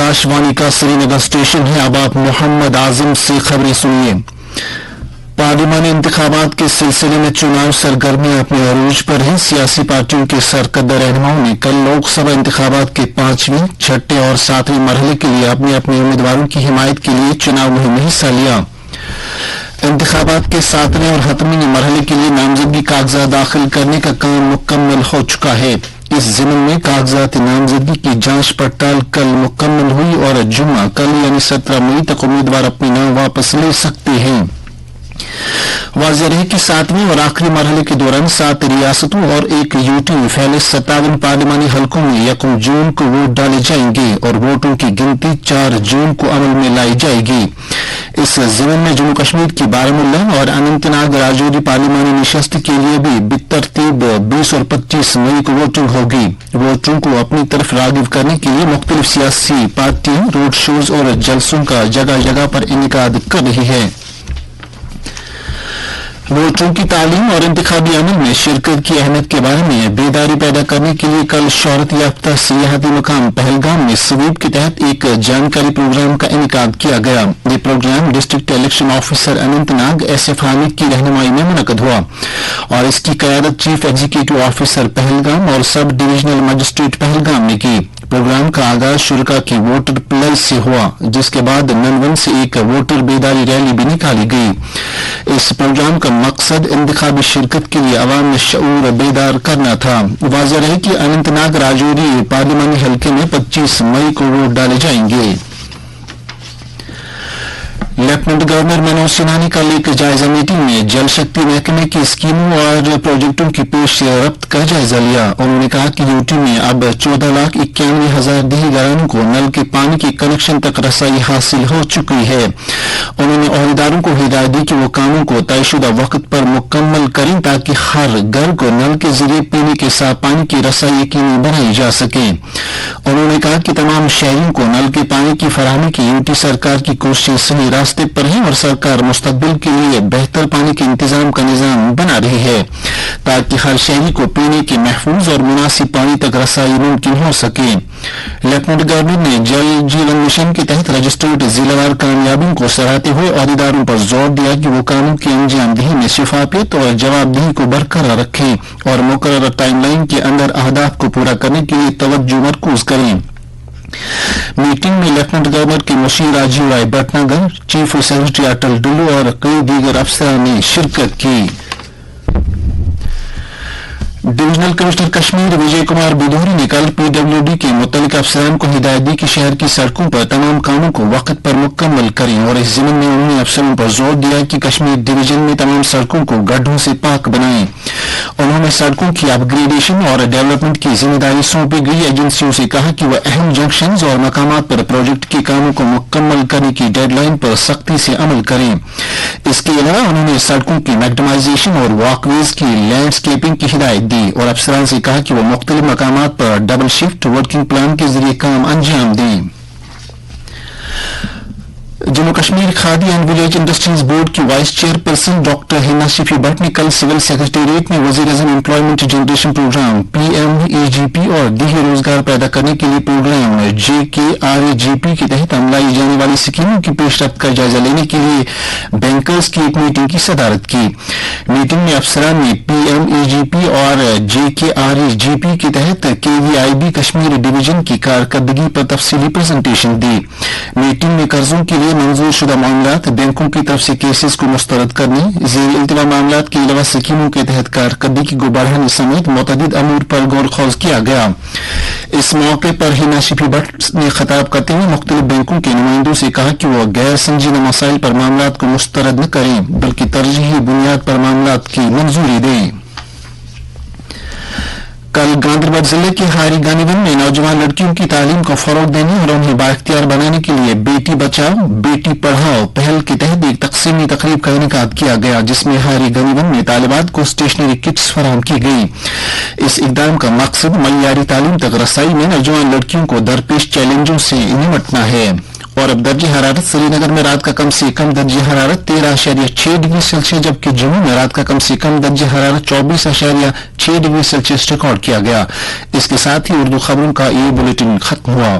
आकाशवाणी का श्रीनगर स्टेशन है। अब आप मोहम्मद आजम से खबरें सुनिए। पार्लिमानी इंतखाबात के सिलसिले में चुनाव सरगर्मियां अपने अरूज पर हैं। सियासी पार्टियों के सरकर्दा रहनुमाओं ने कल लोकसभा इंतखाबात के 5वें, 6ठे और 7वें मरहले के लिए अपने अपने उम्मीदवारों की हिमायत के लिए चुनाव मुहिम में हिस्सा लिया। इंतखाबात के 7वें और 8वें मरहले के लिए नामजदगी कागजात दाखिल करने का काम मुकम्मल हो चुका है। इस जिम्न में कागजात नामजदगी की जांच पड़ताल कल मुकम्मल हुई और जुम्मा कल यानी 17 मई तक उम्मीदवार अपने नाम वापस ले सकते हैं। वाज़ेह रहे कि 7वें और आखिरी मरहले के दौरान 7 रियासतों और एक यूटी में फैले 57 पार्लिमानी हलकों में 1 जून को वोट डाले जाएंगे और वोटों की गिनती 4 जून को अमल में लाई जाएगी। इस जिम्न में जम्मू कश्मीर की बारामुल्ला और अनंतनाग राजौरी पार्लिमानी निशस्त के लिए भी बेतरतीब 20 और 25 मई को वोटिंग होगी। वोटरों को अपनी तरफ रागिब करने के लिए मुख्तलिफ सियासी पार्टियां रोड शोज और जलसों का जगह जगह पर इनेकाद कर रही है। वोटरों की तालीम और इंतखाबी अमल में शिरकत की अहमियत के बारे में बेदारी पैदा करने के लिए कल शोहरत याफ्ता सियाहती मकाम पहलगाम में स्वीप के तहत एक जानकारी प्रोग्राम का इनेकाद किया गया। ये programme district election officer Anantnag SF Hamid की रहनुमाई में मुनक्कद हुआ और इसकी क़यादत चीफ एग्जीक्यूटिव ऑफिसर पहलगाम और सब डिविजनल मजिस्ट्रेट पहलगाम ने की। प्रोग्राम का आगाज शुरका की वोटर प्लस से हुआ, जिसके बाद ननवन से एक वोटर बेदारी रैली भी निकाली गई। इस प्रोग्राम का मकसद इंतखाबी शिरकत के लिए अवाम में शऊर बेदार करना था। वाज़ेह रहे कि अनंतनाग राजौरी पार्लिमानी हल्के में 25 मई को वोट डाले जाएंगे। लेफ्टिनेंट गवर्नर मनोज सिन्हा ने कल एक जायजा मीटिंग में जल शक्ति महकमे की स्कीमों और प्रोजेक्टों की पेश रफ्त का जायजा लिया। उन्होंने कहा कि यूटी में अब 14,91,000 देही घरानों को नल के पानी के कनेक्शन तक रसाई हासिल हो चुकी है। उन्होंने ओहदेदारों को हिदायत दी कि वो कामों को तयशुदा वक्त पर मुकम्मल करें ताकि हर घर को नल के जरिए पीने के साफ पानी की रसाई यकीनी बनाई जा सके। उन्होंने कहा कि तमाम शहरियों को नल के पानी की फराहमी की यूटी सरकार की कोशिश सही रास्ते पर है और सरकार मुस्तकबिल के लिए बेहतर पानी के इंतजाम का निजाम बना रही है ताकि हर शहरी को पीने के महफूज और मुनासिब पानी तक रसाई मुमकिन हो सके। लेफ्टिनेंट गवर्नर ने जल जीवन मिशन के तहत रजिस्टर्ड जिलावार कामयाबियों को सराहते हुए अहदेदारों पर जोर दिया कि वो कामों की अंजामदही में शफाफियत और जवाबदेही को बरकरार रखें और मुकर्रर टाइमलाइन के अंदर अहदाफ को पूरा करने के लिए तवज्जो मरकूज करें। मीटिंग में लेफ्टिनेंट गवर्नर के मुशीर राजीव राय भटनागर, चीफ सेक्रेटरी अटल डुल्लू और कई दीगर अफसरान ने शिरकत की। डिविजनल कमिश्नर कश्मीर विजय कुमार बुधौरी ने कल पीडब्ल्यूडी के मुतल्लिक अफसरान को हिदायत दी कि शहर की सड़कों पर तमाम कामों को वक्त पर मुकम्मल करें और इस जिम्न में उन्होंने अफसरों पर जोर दिया कि कश्मीर डिवीजन में तमाम सड़कों को गड्ढों से पाक बनाएं। उन्होंने सड़कों की अपग्रेडेशन और डेवलपमेंट की जिम्मेदारी सौंपी गई एजेंसियों से कहा कि वह अहम जंक्शंस और मकामात पर प्रोजेक्ट के कामों को मुकम्मल करने की डेडलाइन पर सख्ती से अमल करें। इसके अलावा उन्होंने सड़कों की मैग्डमाइजेशन और वॉकवेज की लैंडस्केपिंग की हिदायत दी और अफसरान से कहा कि वो मुख्तलिफ मकामात पर डबल शिफ्ट वर्किंग प्लान के जरिए काम अंजाम दें। Jammu Kashmir khadi and village industries board की vice chairperson doctor Hina Shifi Bhat ने कल सिविल सेक्रेटेरिएट में वज़ीर-ए-आज़म एम्प्लॉयमेंट जनरेशन प्रोग्राम PMEGP और देही रोजगार पैदा करने के लिए प्रोग्राम JKRAGP के तहत अमलाई जाने वाली स्कीमों की पेशरफ्त का जायजा लेने के लिए बैंकर्स की एक मीटिंग की सदारत की। मीटिंग में अफसरान ने PMEGP और JKRAGP के तहत KVIB कश्मीर डिवीजन की कारकर्दगी पर तफसीली प्रेजेंटेशन दी। मीटिंग में कर्जों के लिए मंजूर शुदा मामलात, बैंकों की तरफ से केसेस को मुस्तरद करने, ज़ेर इल्तिवा मामलात के अलावा स्कीमों के तहत कारकर्दगी को बढ़ाने समेत मुतअद्दिद अमूर पर गौर खौज किया गया। इस मौके पर हिना शिफी भट्ट ने खिताब करते हुए मुख्तलिफ बैंकों के नुमाइंदों से कहा कि वह गैर संजीदा मसाइल पर मामलात को मुस्तरद न करें बल्कि तरजीही बुनियाद पर मामलात की मंजूरी दें। कल गांधरबल जिले के हारी गानीवन में नौजवान लड़कियों की तालीम को फरोग देने और उन्हें बाइख्तियार बनाने के लिए बेटी बचाओ बेटी पढ़ाओ पहल के तहत एक तकसीमी तकरीब का इनेकाद किया गया, जिसमें हारी गानीवन में तालिबात को स्टेशनरी किट्स फराहम की गई। इस इकदाम का मकसद मइयारी तालीम तक रसाई में नौजवान लड़कियों को दरपेश चैलेंजों से निपटना है। और अब दर्जे हरारत श्रीनगर में रात का कम से कम दर्जे हरारत 13.6 डिग्री सेल्सियस, जबकि जम्मू में रात का कम से कम दर्जे हरारत 24.6 डिग्री सेल्सियस रिकॉर्ड किया गया। इसके साथ ही उर्दू खबरों का ये बुलेटिन खत्म हुआ।